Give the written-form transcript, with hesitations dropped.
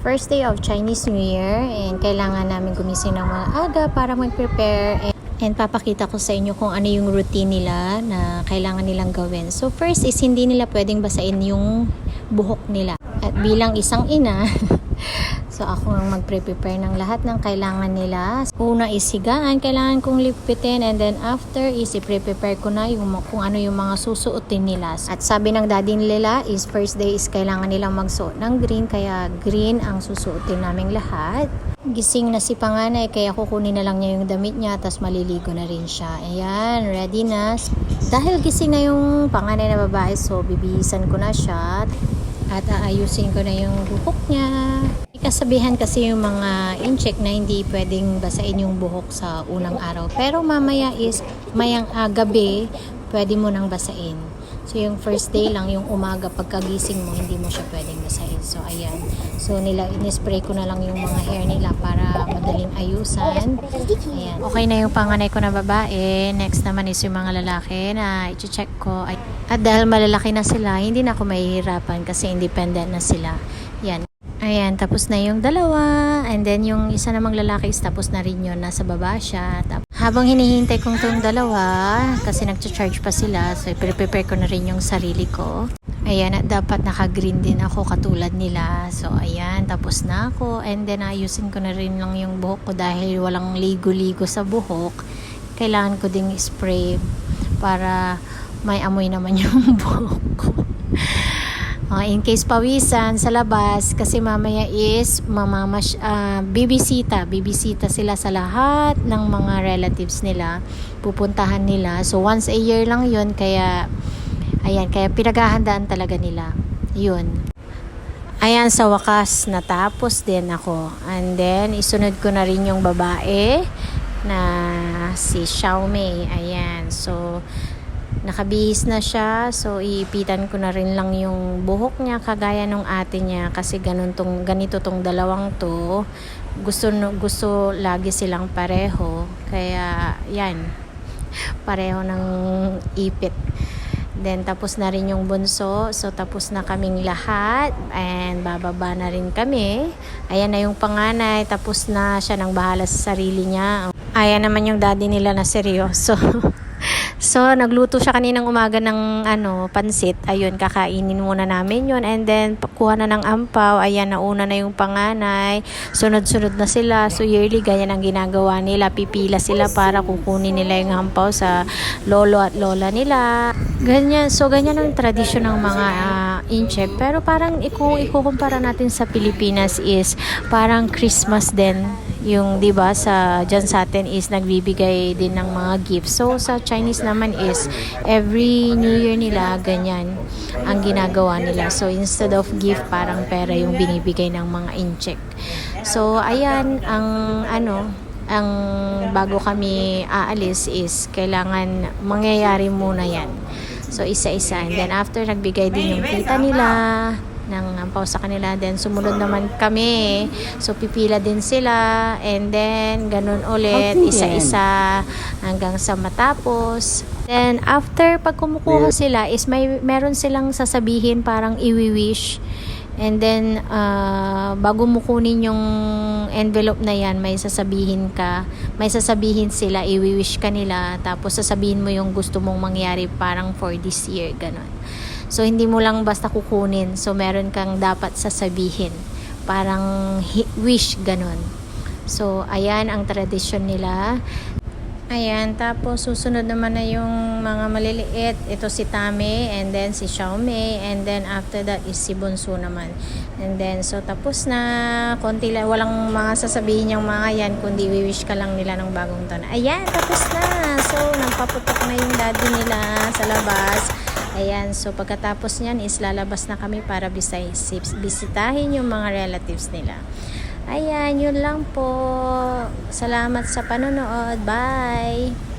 First day of Chinese New Year and kailangan namin gumising ng mga aga para mag-prepare and papakita ko sa inyo kung ano yung routine nila na kailangan nilang gawin. So first is hindi nila pwedeng basain yung buhok nila. At bilang isang ina, so ako ang magpre-prepare ng lahat ng kailangan nila. Una is higaan, kailangan kong lipitin, and then after is i-prepare ko na yung kung ano yung mga susuotin nila. At sabi ng daddy nila is first day is kailangan nilang magsuot ng green, kaya green ang susuotin naming lahat. Gising na si panganay kaya kukunin na lang niya yung damit niya tapos maliligo na rin siya. Ayan, ready na. Dahil gising na yung panganay na babae, so bibihisan ko na siya at aayusin ko na yung buhok niya. May kasabihan kasi yung mga incheck na hindi pwedeng basain yung buhok sa unang araw. Pero mamaya is gabi, pwede mo nang basain. So yung first day lang, yung umaga pagkagising mo, hindi mo siya pwedeng basahin. So ayan. So in-spray ko na lang yung mga hair nila para madaling ayusan. Ayan. Okay na yung panganay ko na babae. Next naman is yung mga lalaki na i-check ko. At dahil malalaki na sila, hindi na ako mahihirapan kasi independent na sila. Yan. Ayan, tapos na yung dalawa. And then yung isa namang lalaki is tapos na rin yun. Nasa baba siya. Habang hinihintay kong itong dalawa, kasi nag-charge pa sila, so i-prepare ko na rin yung sarili ko. Ayan, at dapat naka-green din ako katulad nila. So ayan, tapos na ako. And then ayusin ko na rin lang yung buhok ko dahil walang ligo-ligo sa buhok. Kailangan ko ding spray para may amoy naman yung buhok ko. In case pawisan sa labas kasi mamaya is bibisita sila sa lahat ng mga relatives nila, pupuntahan nila. So once a year lang yun, kaya ayan, kaya pinaghahandaan talaga nila yun. Ayan, sa wakas natapos din ako, and then isunod ko na rin yung babae na si Xiaomei. Ayan, so nakabihis na siya, so iipitan ko na rin lang yung buhok niya kagaya nung ate niya kasi ganito tong dalawang to, gusto lagi silang pareho, kaya yan, pareho ng ipit. Then tapos na rin yung bunso, so tapos na kaming lahat and bababa na rin kami. Ayan na yung panganay, tapos na siya nang bahala sa sarili niya. Ayan naman yung daddy nila na seryoso. So, nagluto siya kaninang umaga ng pansit. Ayun, kakainin muna namin yun. And then, kuha na ng ampaw. Ayan, nauna na yung panganay. Sunod-sunod na sila. So, yearly, ganyan ang ginagawa nila. Pipila sila para kukunin nila yung ampaw sa lolo at lola nila. Ganyan. So, ganyan ang tradisyon ng mga incheck. Pero parang ikukumpara natin sa Pilipinas is parang Christmas din. Yung 'di ba diyan sa atin is nagbibigay din ng mga gifts. So sa Chinese naman is every New Year nila ganyan ang ginagawa nila. So instead of gift, parang pera yung binibigay ng mga incheck. So ayan ang bago kami aalis is kailangan mangyayari muna yan. So isa-isa, and then after nagbigay din yung tita nila ng ampaw sa kanila, then sumunod naman kami, so pipila din sila, and then ganun ulit, isa-isa hanggang sa matapos. Then after pag kumukuha sila is meron silang sasabihin, parang iwi-wish, and then bago mo kunin yung envelope na yan, may sasabihin sila, iwi-wish ka nila, tapos sasabihin mo yung gusto mong mangyari parang for this year, ganun. So, hindi mo lang basta kukunin. So, meron kang dapat sasabihin. Parang wish, ganun. So, ayan ang tradisyon nila. Ayan, tapos susunod naman na yung mga maliliit. Ito si Tame, and then si Xiaomei, and then after that is si Bunso naman. And then, so tapos na, konti lang, walang mga sasabihin yung mga yan, kundi wish ka lang nila ng bagong taon. Ayan, tapos na. So, nagpaputok na yung daddy nila sa labas. Ayan, so pagkatapos niyan is lalabas na kami para bisitahin yung mga relatives nila. Ayan, yun lang po. Salamat sa panonood. Bye!